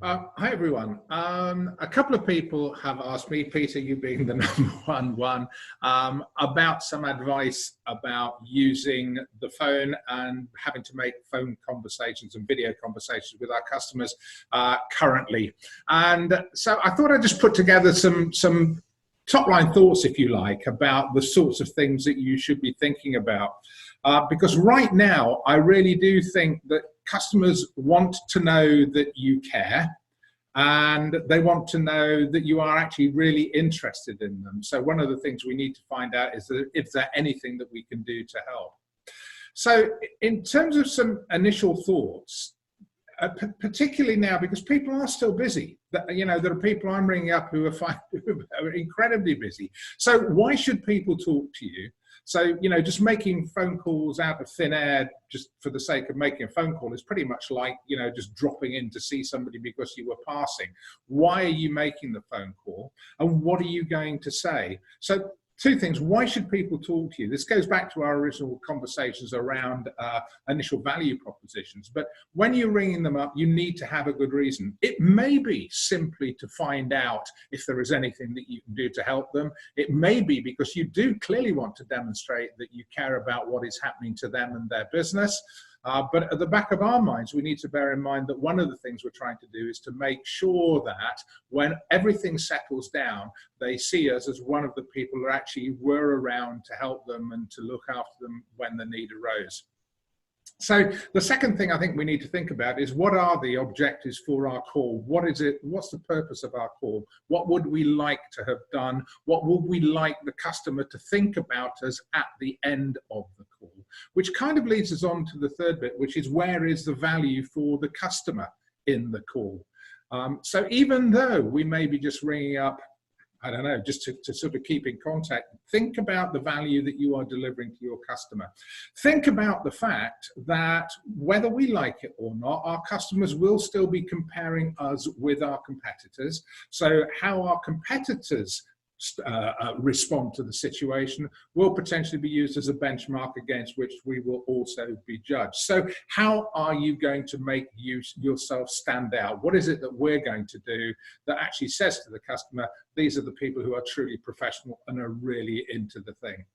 Hi everyone. A couple of people have asked me, Peter, you being the number one, about some advice about using the phone and having to make phone conversations and video conversations with our customers currently. And so I thought I'd just put together some top line thoughts, if you like, about the sorts of things that you should be thinking about. Because right now, I really do think that customers want to know that you care, and they want to know that you are actually really interested in them. So one of the things we need to find out is that if there's anything that we can do to help. So in terms of some initial thoughts, particularly now, because people are still busy. There are people I'm ringing up who are incredibly busy. So why should people talk to you? So, just making phone calls out of thin air just for the sake of making a phone call is pretty much like, just dropping in to see somebody because you were passing. Why are you making the phone call? And what are you going to say? So two things. Why should people talk to you? This goes back to our original conversations around initial value propositions. But when you're ringing them up, you need to have a good reason. It may be simply to find out if there is anything that you can do to help them. It may be because you do clearly want to demonstrate that you care about what is happening to them and their business. But at the back of our minds, we need to bear in mind that one of the things we're trying to do is to make sure that when everything settles down, they see us as one of the people who actually were around to help them and to look after them when the need arose. So the second thing I think we need to think about is, what are the objectives for our call? What is it? What's the purpose of our call? What would we like to have done? What would we like the customer to think about us at the end of the call? Which kind of leads us on to the third bit, which is, where is the value for the customer in the call? So even though we may be just ringing up, I don't know, just to sort of keep in contact, think about the value that you are delivering to your customer. Think about the fact that whether we like it or not, our customers will still be comparing us with our competitors. So how our competitors respond to the situation will potentially be used as a benchmark against which we will also be judged. So how are you going to make yourself stand out? What is it that we're going to do that actually says to the customer, these are the people who are truly professional and are really into the thing?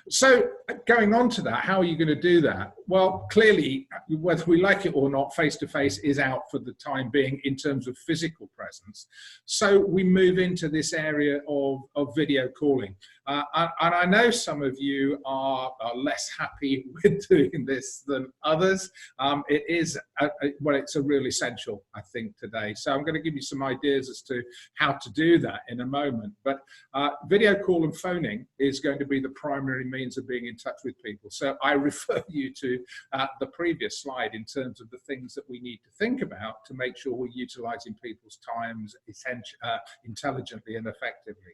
So going on to that, how are you going to do that? Well, clearly, whether we like it or not, face-to-face is out for the time being in terms of physical presence. So we move into this area of video calling. And I know some of you are less happy with doing this than others. It is, well, it's a real essential, I think, today. So I'm going to give you some ideas as to how to do that in a moment. But video call and phoning is going to be the primary means of being in touch with people. So I refer you to the previous slide in terms of the things that we need to think about to make sure we're utilizing people's times intelligently and effectively.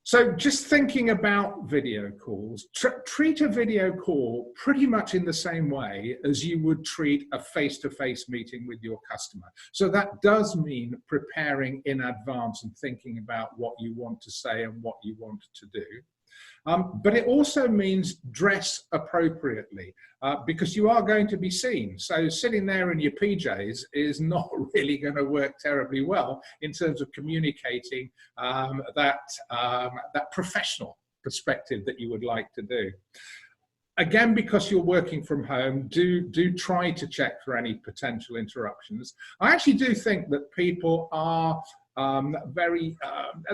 So just thinking about video calls, treat a video call pretty much in the same way as you would treat a face-to-face meeting with your customer. So that does mean preparing in advance and thinking about what you want to say and what you want to do. But it also means dress appropriately because you are going to be seen. So sitting there in your PJs is not really going to work terribly well in terms of communicating that professional perspective that you would like to do. Again, because you're working from home, do try to check for any potential interruptions. I actually do think that people are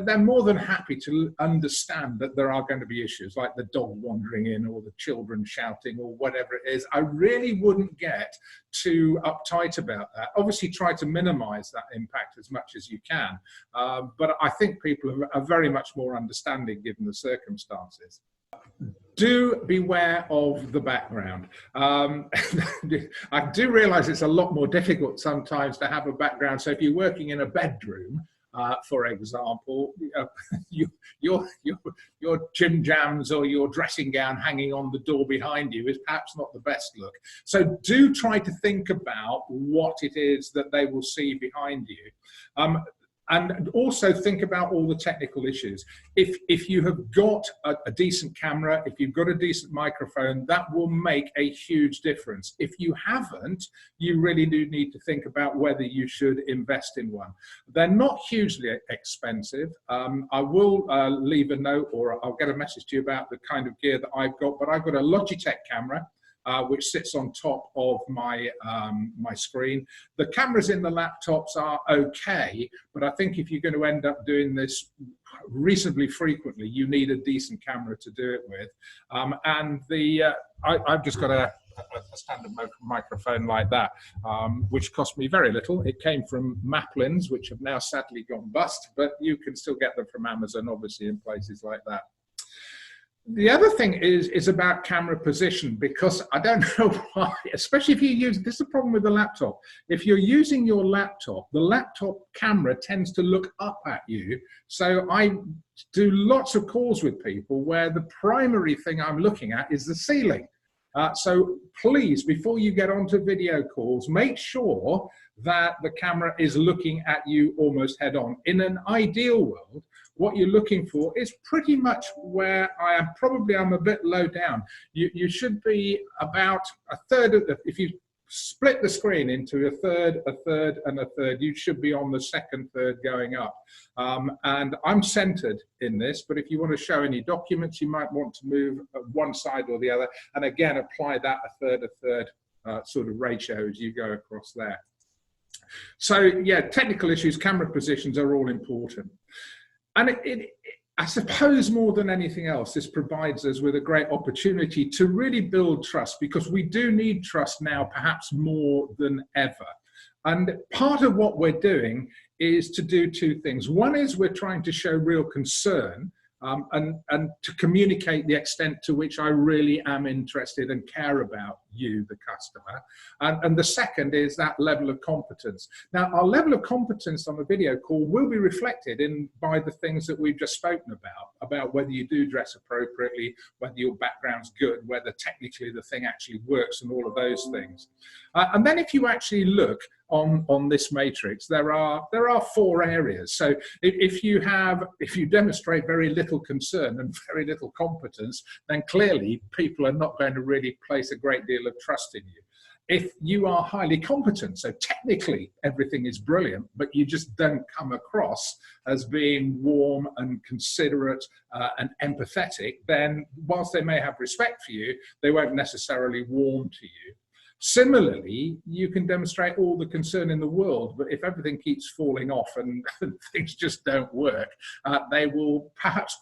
they're more than happy to understand that there are going to be issues like the dog wandering in or the children shouting or whatever it is. I really wouldn't get too uptight about that. Obviously try to minimize that impact as much as you can, but I think people are very much more understanding given the circumstances. Do beware of the background. I do realize it's a lot more difficult sometimes to have a background. So if you're working in a bedroom, for example, your gym jams or your dressing gown hanging on the door behind you is perhaps not the best look. So do try to think about what it is that they will see behind you. And also think about all the technical issues. If you have got a decent camera, if you've got a decent microphone, that will make a huge difference. If you haven't, you really do need to think about whether you should invest in one. They're not hugely expensive. I will leave a note, or I'll get a message to you about the kind of gear that I've got, but I've got a Logitech camera, which sits on top of my my screen. The cameras in the laptops are okay, but I think if you're going to end up doing this reasonably frequently, you need a decent camera to do it with. And I've just got a standard microphone like that, which cost me very little. It came from Maplins, which have now sadly gone bust, but you can still get them from Amazon, obviously, in places like that. The other thing is about camera position, because I don't know why, especially if you use, this is the problem with the laptop. If you're using your laptop, the laptop camera tends to look up at you. So I do lots of calls with people where the primary thing I'm looking at is the ceiling. So please, before you get onto video calls, make sure that the camera is looking at you almost head on. In an ideal world, what you're looking for is pretty much where I am. Probably I'm a bit low down. You should be about a third of the, if you split the screen into a third, and a third, you should be on the second third going up. And I'm centered in this, but if you want to show any documents, you might want to move one side or the other. And again, apply that a third sort of ratio as you go across there. So yeah, technical issues, camera positions are all important. And I suppose more than anything else, this provides us with a great opportunity to really build trust, because we do need trust now, perhaps more than ever. And part of what we're doing is to do two things. One is we're trying to show real concern and to communicate the extent to which I really am interested and care about you, the customer. And the second is that level of competence. Now, our level of competence on a video call will be reflected by the things that we've just spoken about whether you do dress appropriately, whether your background's good, whether technically the thing actually works, and all of those things. And then if you actually look on this matrix, there are 4 areas. So if you demonstrate very little concern and very little competence, then clearly people are not going to really place a great deal of trust in you. If you are highly competent, so technically everything is brilliant, but you just don't come across as being warm and considerate and empathetic, then whilst they may have respect for you, they won't necessarily warm to you. Similarly, you can demonstrate all the concern in the world, but if everything keeps falling off and things just don't work, they will perhaps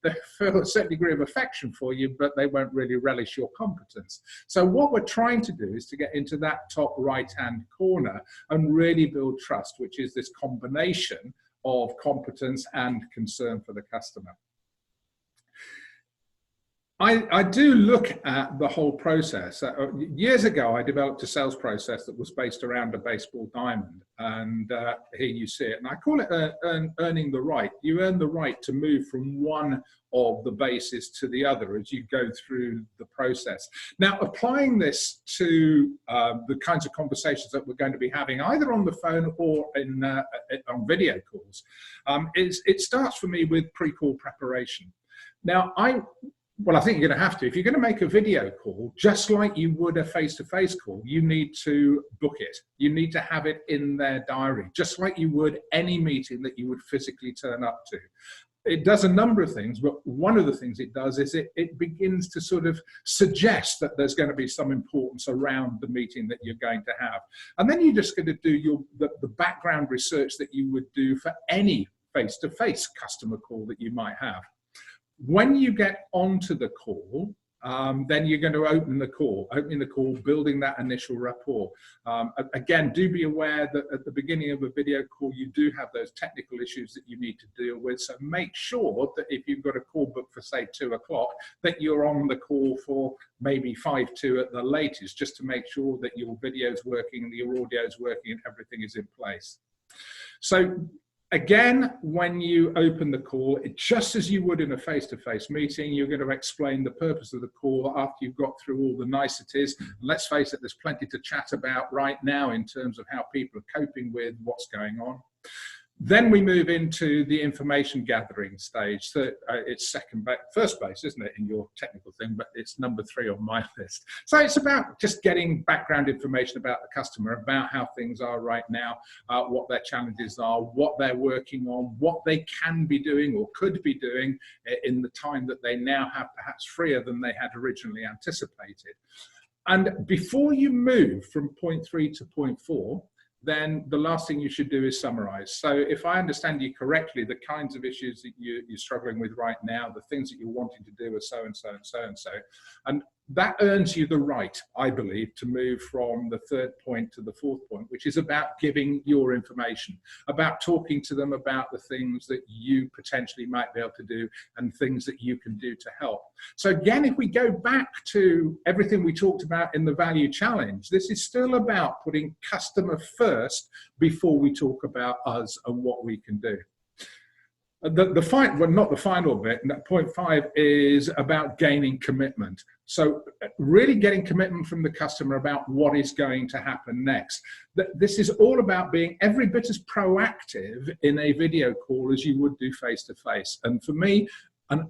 they feel a certain degree of affection for you, but they won't really relish your competence. So what we're trying to do is to get into that top right-hand corner and really build trust, which is this combination of competence and concern for the customer. I do look at the whole process. Years ago, I developed a sales process that was based around a baseball diamond, and here you see it. And I call it earning the right. You earn the right to move from one of the bases to the other as you go through the process. Now, applying this to the kinds of conversations that we're going to be having, either on the phone or on video calls, it starts for me with pre-call preparation. Now, I think you're going to have to. If you're going to make a video call, just like you would a face-to-face call, you need to book it. You need to have it in their diary, just like you would any meeting that you would physically turn up to. It does a number of things, but one of the things it does is it begins to sort of suggest that there's going to be some importance around the meeting that you're going to have. And then you're just going to do the background research that you would do for any face-to-face customer call that you might have. When you get onto the call, then you're going to opening the call, building that initial rapport. Again, do be aware that at the beginning of a video call, you do have those technical issues that you need to deal with. So make sure that if you've got a call booked for, say, 2 o'clock, that you're on the call for maybe 5 to at the latest, just to make sure that your video's working and your audio's working and everything is in place. So again, when you open the call, just as you would in a face-to-face meeting, you're going to explain the purpose of the call after you've got through all the niceties. Let's face it, there's plenty to chat about right now in terms of how people are coping with what's going on. Then we move into the information gathering stage. So it's first base, isn't it, in your technical thing, but it's number 3 on my list. So it's about just getting background information about the customer, about how things are right now, what their challenges are, what they're working on, what they can be doing or could be doing in the time that they now have, perhaps freer than they had originally anticipated. And before you move from point 3 to point 4, then the last thing you should do is summarize. So if I understand you correctly, the kinds of issues that you're struggling with right now, the things that you're wanting to do are so and so and so and so. And that earns you the right, I believe, to move from the 3rd point to the 4th point, which is about giving your information, about talking to them about the things that you potentially might be able to do and things that you can do to help. So again, if we go back to everything we talked about in the value challenge, this is still about putting customer first before we talk about us and what we can do. Well, not the final bit, point 5 is about gaining commitment. So really getting commitment from the customer about what is going to happen next. This is all about being every bit as proactive in a video call as you would do face-to-face. And for me,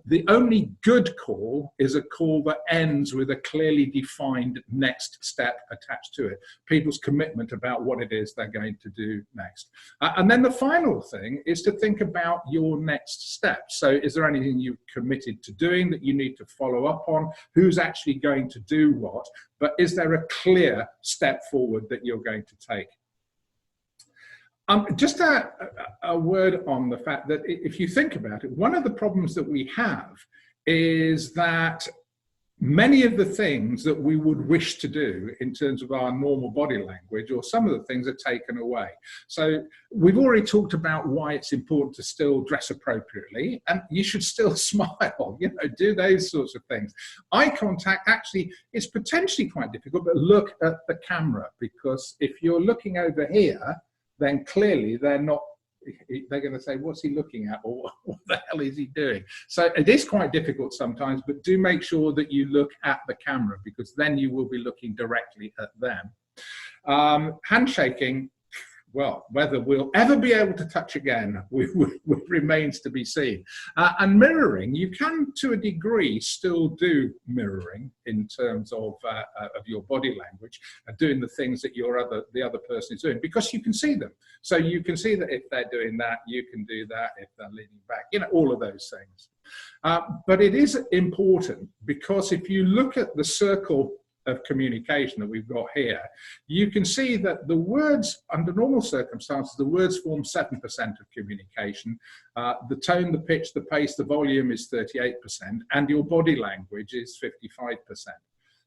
the only good call is a call that ends with a clearly defined next step attached to it. People's commitment about what it is they're going to do next. And then the final thing is to think about your next step. So is there anything you've committed to doing that you need to follow up on? Who's actually going to do what? But is there a clear step forward that you're going to take? Just a word on the fact that if you think about it, one of the problems that we have is that many of the things that we would wish to do in terms of our normal body language, or some of the things, are taken away. So we've already talked about why it's important to still dress appropriately, and you should still smile, do those sorts of things. Eye contact actually is potentially quite difficult, but look at the camera, because if you're looking over here, then clearly they're going to say, what's he looking at, or what the hell is he doing? So it is quite difficult sometimes, but do make sure that you look at the camera, because then you will be looking directly at them. Handshaking, well, whether we'll ever be able to touch again remains to be seen. And mirroring, you can, to a degree, still do mirroring in terms of your body language, doing the things that the other person is doing, because you can see them. So you can see that if they're doing that, you can do that. If they're leaning back, all of those things. But it is important, because if you look at the circle of communication that we've got here, you can see that the words, under normal circumstances, the words form 7% of communication. The tone, the pitch, the pace, the volume is 38%, and your body language is 55%.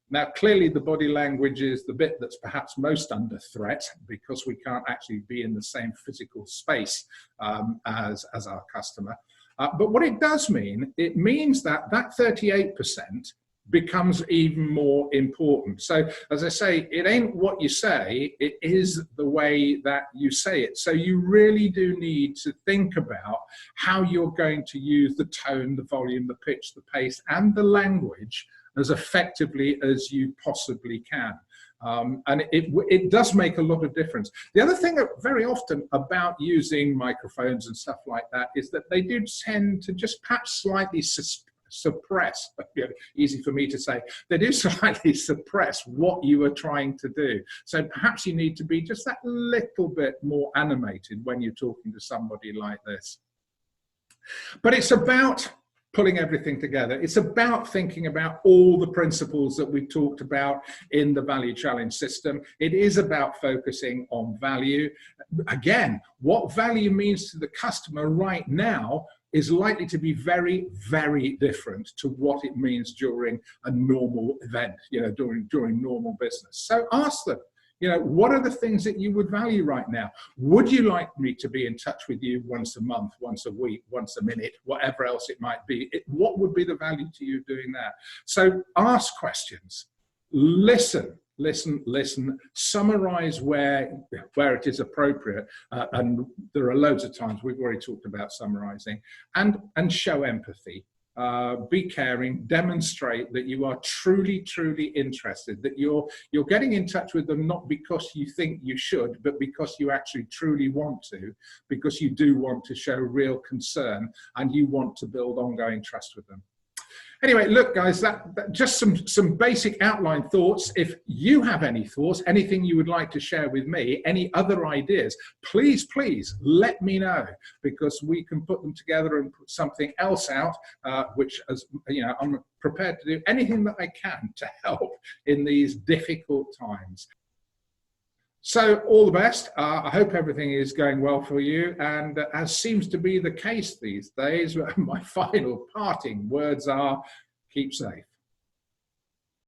Now, clearly the body language is the bit that's perhaps most under threat, because we can't actually be in the same physical space as our customer. But what it does mean, it means that 38% becomes even more important. So, as I say, it ain't what you say, it is the way that you say it. So you really do need to think about how you're going to use the tone, the volume, the pitch, the pace, and the language as effectively as you possibly can. And it does make a lot of difference. The other thing very often about using microphones and stuff like that is that they do tend to just perhaps slightly suppress, easy for me to say, they do slightly suppress what you are trying to do. So perhaps you need to be just that little bit more animated when you're talking to somebody like this. But it's about pulling everything together. It's about thinking about all the principles that we talked about in the value challenge system. It is about focusing on value. Again, what value means to the customer right now is likely to be very, very different to what it means during a normal event, during normal business. So ask them, what are the things that you would value right now? Would you like me to be in touch with you once a month, once a week, once a minute, whatever else it might be? What would be the value to you doing that? So ask questions, listen, summarize where it is appropriate, and there are loads of times we've already talked about summarizing, and show empathy. be caring, demonstrate that you are truly, truly interested, that you're getting in touch with them not because you think you should, but because you actually truly want to, because you do want to show real concern and you want to build ongoing trust with them. Anyway, look, guys, that just some basic outline thoughts. If you have any thoughts, anything you would like to share with me, any other ideas, please, please let me know, because we can put them together and put something else out, which, as you know, I'm prepared to do anything that I can to help in these difficult times. So all the best. I hope everything is going well for you. And as seems to be the case these days, my final parting words are, keep safe.